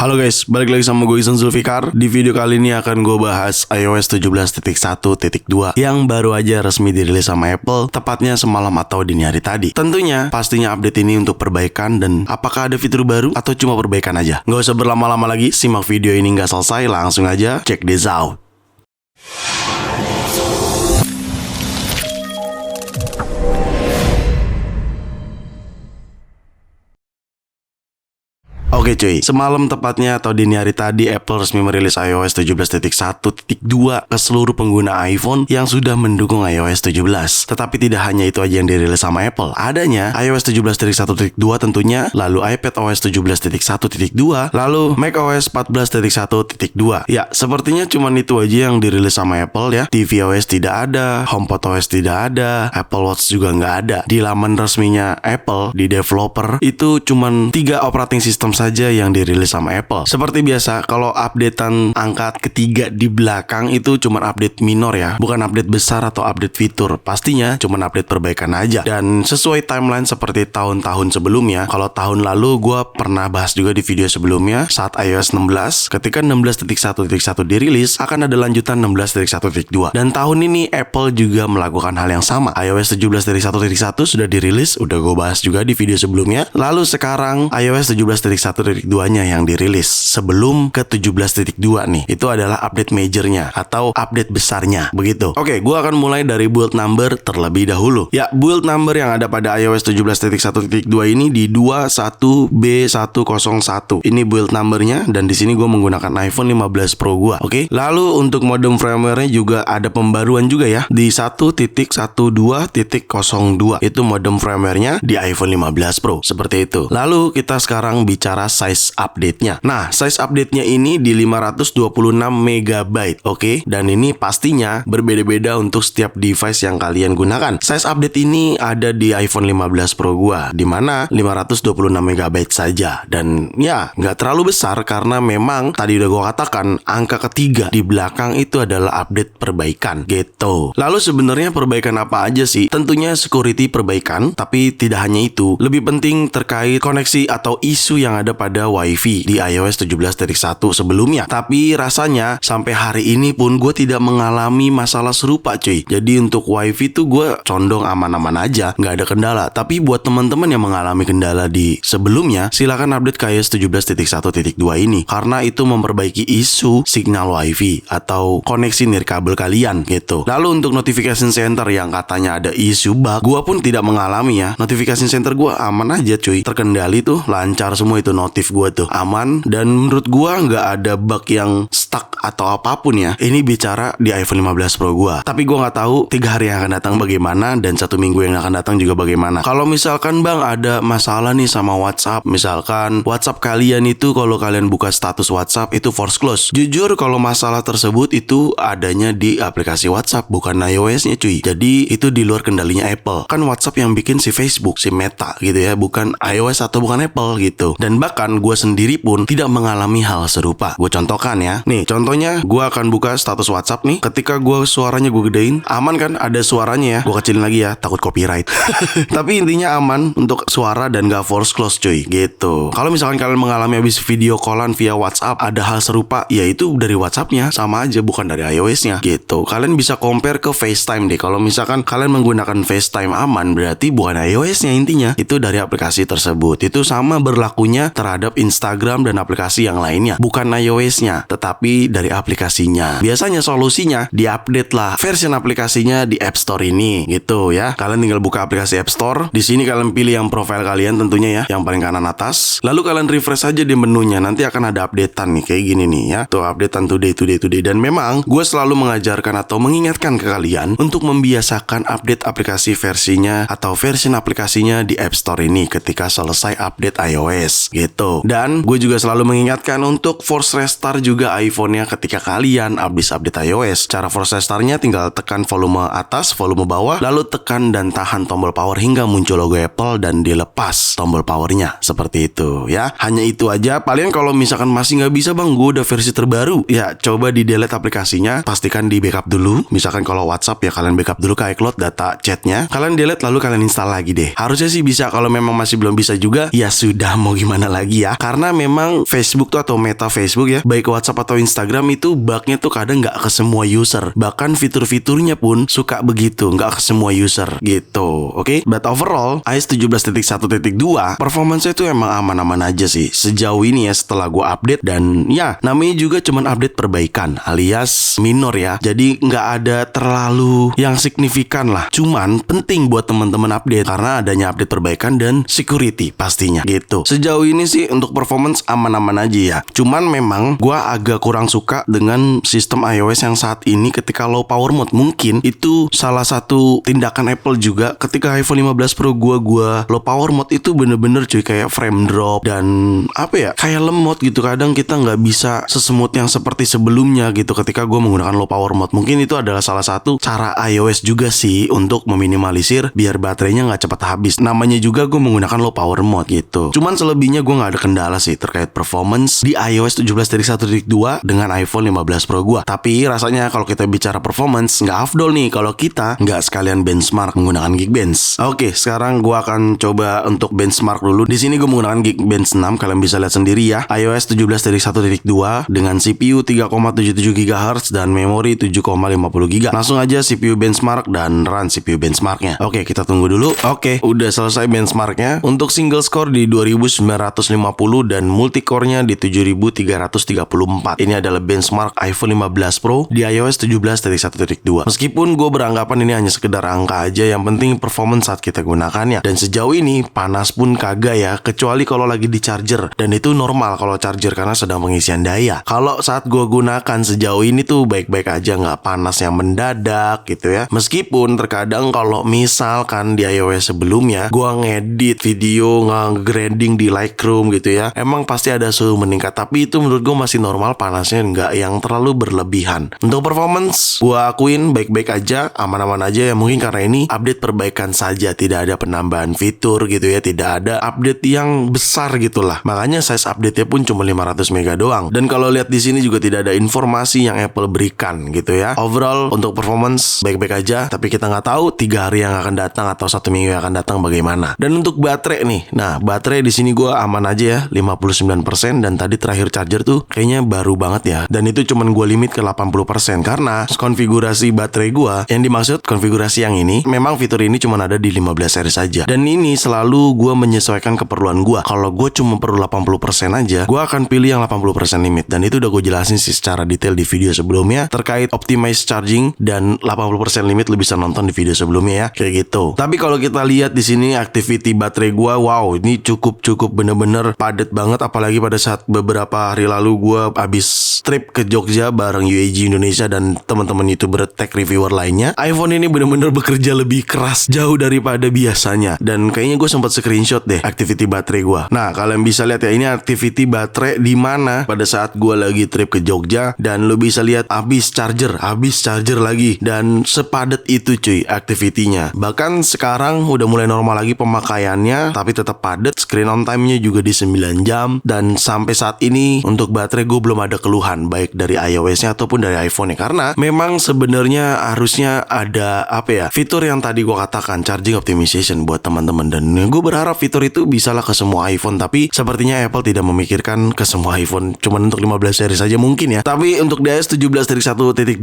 Halo guys, balik lagi sama gue Ihsan Zulfikar. Di video kali ini akan gue bahas iOS 17.1.2 yang baru aja resmi dirilis sama Apple, tepatnya semalam atau dini hari tadi. Tentunya, pastinya update ini untuk perbaikan dan apakah ada fitur baru atau cuma perbaikan aja. Gak usah berlama-lama lagi, simak video ini nggak selesai, langsung aja check this out. Oke cuy, semalam tepatnya atau dini hari tadi Apple resmi merilis iOS 17.1.2 ke seluruh pengguna iPhone yang sudah mendukung iOS 17. Tetapi tidak hanya itu aja yang dirilis sama Apple. Adanya iOS 17.1.2 tentunya, lalu iPadOS 17.1.2, lalu macOS 14.1.2. Ya, sepertinya cuma itu aja yang dirilis sama Apple ya. tvOS tidak ada, HomePodOS tidak ada, Apple Watch juga nggak ada. Di laman resminya Apple, di developer, itu cuma 3 operating system saja yang dirilis sama Apple. Seperti biasa, kalau updatean angka ketiga di belakang itu cuma update minor ya, bukan update besar atau update fitur. Pastinya cuma update perbaikan aja. Dan sesuai timeline seperti tahun-tahun sebelumnya, kalau tahun lalu gue pernah bahas juga di video sebelumnya, saat iOS 16, ketika 16.1.1 dirilis, akan ada lanjutan 16.1.2. Dan tahun ini Apple juga melakukan hal yang sama. iOS 17.1.1 sudah dirilis, udah gue bahas juga di video sebelumnya. Lalu sekarang iOS 17.1.2-nya yang dirilis sebelum ke 17.2 nih. Itu adalah update majornya atau update besarnya, begitu. Oke, gue akan mulai dari build number terlebih dahulu. Ya, build number yang ada pada iOS 17.1.2 ini di 21B101. Ini build numbernya dan di sini gue menggunakan iPhone 15 Pro gue. Oke. Lalu untuk modem firmware-nya juga ada pembaruan juga ya. Di 1.12.02 itu modem firmware-nya di iPhone 15 Pro. Seperti itu. Lalu kita sekarang bicara size update-nya. Nah, size update-nya ini di 526 MB, oke? Dan ini pastinya berbeda-beda untuk setiap device yang kalian gunakan. Size update ini ada di iPhone 15 Pro gua, di mana 526 MB saja. Dan ya, nggak terlalu besar karena memang tadi udah gua katakan angka ketiga di belakang itu adalah update perbaikan, gitu. Lalu sebenarnya perbaikan apa aja sih? Tentunya security perbaikan, tapi tidak hanya itu. Lebih penting terkait koneksi atau isu yang ada pada WiFi di iOS 17.1 sebelumnya. Tapi rasanya sampai hari ini pun gue tidak mengalami masalah serupa cuy. Jadi untuk WiFi tuh gue condong aman-aman aja, nggak ada kendala. Tapi buat teman-teman yang mengalami kendala di sebelumnya, silakan update ke iOS 17.1.2 ini karena itu memperbaiki isu signal WiFi atau koneksi nirkabel kalian gitu. Lalu untuk notification center yang katanya ada isu bug, gue pun tidak mengalami ya. Notification center gue aman aja cuy, terkendali tuh, lancar semua itu notif gue tuh, aman. Dan menurut gue nggak ada bug yang stuck atau apapun ya. Ini bicara di iPhone 15 Pro gue. Tapi gue nggak tahu 3 hari yang akan datang bagaimana dan 1 minggu yang akan datang juga bagaimana. Kalau misalkan bang ada masalah nih sama WhatsApp, misalkan WhatsApp kalian itu kalau kalian buka status WhatsApp itu force close. Jujur kalau masalah tersebut itu adanya di aplikasi WhatsApp, bukan iOS-nya cuy. Jadi itu di luar kendalinya Apple. Kan WhatsApp yang bikin si Facebook, si Meta gitu ya, bukan iOS atau bukan Apple gitu. Dan bahkan gue sendiri pun tidak mengalami hal serupa. Gue contohkan ya. Nih contohnya gue akan buka status WhatsApp nih. Ketika gue suaranya gue gedein, aman kan? Ada suaranya ya. Gue kecilin lagi ya, takut copyright. Tapi intinya aman untuk suara dan gak force close cuy gitu. Kalau misalkan kalian mengalami habis video callan via WhatsApp ada hal serupa, ya itu dari WhatsApp-nya, sama aja bukan dari iOS-nya gitu. Kalian bisa compare ke FaceTime deh. Kalau misalkan kalian menggunakan FaceTime aman, berarti bukan iOS-nya intinya. Itu dari aplikasi tersebut. Itu sama berlakunya terhadap Instagram dan aplikasi yang lainnya, bukan iOS-nya tetapi dari aplikasinya. Biasanya solusinya diupdate lah version aplikasinya di App Store ini gitu ya. Kalian tinggal buka aplikasi App Store. Di sini kalian pilih yang profile kalian tentunya ya, yang paling kanan atas. Lalu kalian refresh aja di menunya. Nanti akan ada updatean nih kayak gini nih ya. Tuh updatean today. Dan memang gue selalu mengajarkan atau mengingatkan ke kalian untuk membiasakan update aplikasi versinya atau version aplikasinya di App Store ini ketika selesai update iOS gitu. Dan gue juga selalu mengingatkan untuk force restart juga iPhone-nya ketika kalian habis update iOS. Cara force restart-nya tinggal tekan volume atas, volume bawah, lalu tekan dan tahan tombol power hingga muncul logo Apple dan dilepas tombol powernya. Seperti itu ya. Hanya itu aja. Paling kalau misalkan masih nggak bisa bang, gue udah versi terbaru, ya coba di delete aplikasinya, pastikan di backup dulu. Misalkan kalau WhatsApp ya kalian backup dulu ke iCloud data chatnya, kalian delete lalu kalian install lagi deh. Harusnya sih bisa. Kalau memang masih belum bisa juga, ya sudah mau gimana lagi ya. Karena memang Facebook tuh atau meta Facebook ya, baik WhatsApp atau Instagram itu bugnya tuh kadang nggak ke semua user. Bahkan fitur-fiturnya pun suka begitu, nggak ke semua user gitu. Oke, but overall iOS 17.1.2 performance-nya itu emang aman-aman aja sih sejauh ini ya setelah gue update. Dan ya namanya juga cuman update perbaikan alias minor ya. Jadi nggak ada terlalu yang signifikan lah. Cuman penting buat teman-teman update karena adanya update perbaikan dan security pastinya gitu. Sejauh ini sih untuk performance aman-aman aja ya. Cuman memang gue agak kurang suka dengan sistem iOS yang saat ini ketika low power mode. Mungkin itu salah satu tindakan Apple juga ketika iPhone 15 Pro gua low power mode itu bener-bener cuy kayak frame drop dan apa ya, kayak lemot gitu. Kadang kita nggak bisa sesmooth yang seperti sebelumnya gitu ketika gue menggunakan low power mode. Mungkin itu adalah salah satu cara iOS juga sih untuk meminimalisir biar baterainya nggak cepat habis. Namanya juga gue menggunakan low power mode gitu. Cuman selebihnya gue nggak ada kendala sih terkait performance di iOS 17.1.2 dengan iPhone 15 Pro gue. Tapi rasanya kalau kita bicara performance nggak afdol nih kalau kita nggak sekalian benchmark menggunakan Geekbench. Oke, sekarang gue akan coba untuk benchmark dulu. Di sini gue menggunakan Geekbench 6. Kalian bisa lihat sendiri ya. iOS 17.1.2 dengan CPU 3,77 GHz dan memori 7,50 GB. Langsung aja CPU benchmark dan run CPU benchmarknya. Oke, kita tunggu dulu. Oke, udah selesai benchmarknya. Untuk single score di 2950 dan multicore-nya di 7334. Ini adalah benchmark iPhone 15 Pro di iOS 17.1.2. Meskipun gue beranggapan ini hanya sekedar angka aja, yang penting performance saat kita gunakannya. Dan sejauh ini panas pun kagak ya, kecuali kalau lagi di charger. Dan itu normal kalau charger karena sedang pengisian daya. Kalau saat gue gunakan sejauh ini tuh baik-baik aja, nggak panas yang mendadak gitu ya. Meskipun terkadang kalau misalkan di iOS sebelumnya gue ngedit video, nge-grading di Lightroom gitu ya, emang pasti ada suhu meningkat. Tapi itu menurut gue masih normal, panasnya nggak yang terlalu berlebihan. Untuk performance gue akuin baik-baik aja, aman-aman aja ya. Mungkin karena ini update perbaikan saja, tidak ada penambahan fitur gitu ya, tidak ada update yang besar gitulah. Makanya size update-nya pun cuma 500 mega doang. Dan kalau lihat di sini juga tidak ada informasi yang Apple berikan gitu ya. Overall untuk performance baik-baik aja, tapi kita nggak tahu 3 hari yang akan datang atau 1 minggu yang akan datang bagaimana. Dan untuk baterai nih, nah baterai di sini gue aman aja ya, 59%. Dan tadi terakhir charger tuh kayaknya baru banget ya. Dan itu cuman gue limit ke 80% karena konfigurasi baterai gue, yang dimaksud konfigurasi yang ini, memang fitur ini cuma ada di 15 seri saja. Dan ini selalu gue menyesuaikan keperluan gue. Kalau gue cuma perlu 80% aja, gue akan pilih yang 80% limit. Dan itu udah gue jelasin sih secara detail di video sebelumnya terkait optimize charging, dan 80% limit lu bisa nonton di video sebelumnya ya, kayak gitu. Tapi kalau kita lihat di sini activity baterai gue, wow, ini cukup bener-bener padat banget. Apalagi pada saat beberapa hari lalu gue habis trip ke Jogja bareng UAG Indonesia dan teman-teman YouTuber tech reviewer lainnya. iPhone ini bener-bener bekerja lebih keras jauh daripada biasanya. Dan kayaknya gue sempat screenshot deh activity baterai gue. Nah, kalian bisa lihat ya, ini activity baterai di mana pada saat gue lagi trip ke Jogja. Dan lo bisa lihat habis charger lagi. Dan sepadat itu cuy activity-nya. Bahkan sekarang udah mulai normal lagi pemakaiannya, tapi tetap padat. Screen on time-nya juga di 9 jam. Dan sampai saat ini untuk baterai gue belum ada keluhan, baik dari iOS-nya ataupun dari iPhone-nya. Karena memang sebenarnya harusnya ada fitur yang tadi gue katakan, charging optimization buat teman-teman. Dan gue berharap fitur itu bisalah ke semua iPhone. Tapi sepertinya Apple tidak memikirkan ke semua iPhone, cuman untuk 15 seri saja mungkin ya. Tapi untuk iOS 17.1.2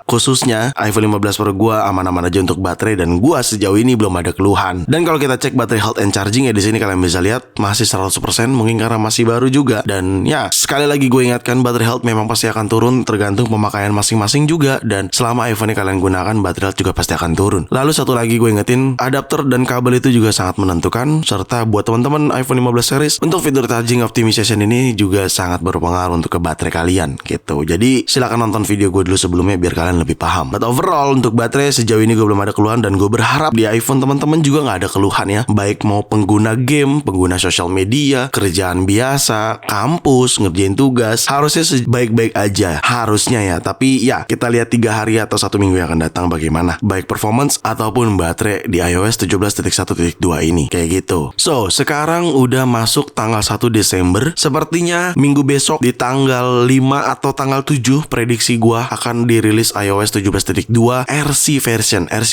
khususnya iPhone 15 Pro gue aman-aman aja untuk baterai, dan gue sejauh ini belum ada keluhan. Dan kalau kita cek baterai health and charging ya, di sini kalian bisa lihat masih 100%, mungkin karena masih baru juga. Dan ya sekali lagi gue ingatkan, baterai health memang pasti akan turun tergantung pemakaian masing-masing juga. Dan selama iPhone ini kalian gunakan, baterai health juga pasti akan turun. Lalu satu lagi gue ingetin, adapter dan kabel itu juga sangat menentukan. Serta buat teman-teman iPhone 15 series, untuk fitur charging optimization ini juga sangat berpengaruh untuk ke baterai kalian gitu. Jadi silakan nonton video gue dulu sebelumnya biar kalian lebih paham. But overall untuk baterai sejauh ini gue belum ada keluhan, dan gue berharap di iPhone teman-teman juga nggak ada keluhan ya. Baik mau pengguna game, pengguna sosial media, kerjaan biasa, kampus, ngerjain tugas, harusnya baik-baik aja harusnya ya. Tapi ya kita lihat 3 hari atau 1 minggu yang akan datang bagaimana, baik performance ataupun baterai di iOS 17.1.2 ini kayak gitu. So sekarang udah masuk tanggal 1 Desember. Sepertinya minggu besok di tanggal 5 atau tanggal 7 prediksi gua akan dirilis iOS 17.2 RC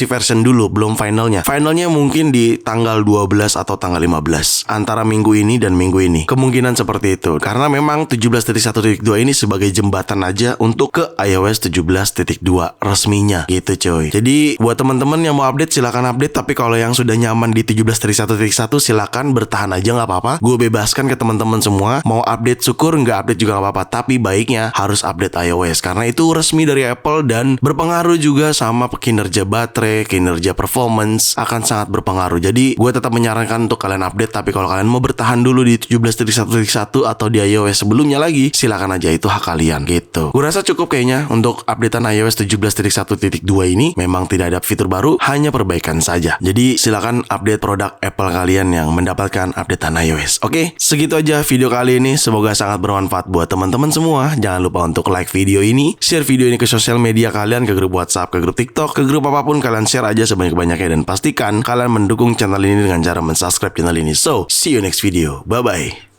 version dulu, belum finalnya. Finalnya mungkin di tanggal 12 atau tanggal 15. Antara minggu ini dan minggu ini. Kemungkinan seperti itu. Karena memang 17.1.2 ini sebagai jembatan aja untuk ke iOS 17.2 resminya gitu coy. Jadi buat teman-teman yang mau update silakan update, tapi kalau yang sudah nyaman di 17.1.1 silakan bertahan aja nggak apa-apa. Gue bebaskan ke teman-teman semua. Mau update syukur, nggak update juga nggak apa-apa. Tapi baiknya harus update iOS karena itu resmi dari Apple dan berpengaruh juga sama kinerja baterai, kinerja performance akan sangat berpengaruh. Jadi gue tetap menyarankan untuk kalian update, tapi kalau kalian mau bertahan dulu di 17.1.1 atau di iOS sebelumnya lagi, silakan aja, itu hak kalian gitu. Gue rasa cukup kayaknya untuk updatean iOS 17.1.2 ini. Memang tidak ada fitur baru, hanya perbaikan saja. Jadi silakan update produk Apple kalian yang mendapatkan updatean iOS. Oke, segitu aja video kali ini. Semoga sangat bermanfaat buat teman-teman semua. Jangan lupa untuk like video ini, share video ini ke sosial media kalian, ke grup WhatsApp, ke grup TikTok, ke grup apapun kalian share aja sebanyak-banyaknya, dan pastikan kalian mendukung channel ini dengan cara mensubscribe channel ini. So, see you next video. Bye-bye.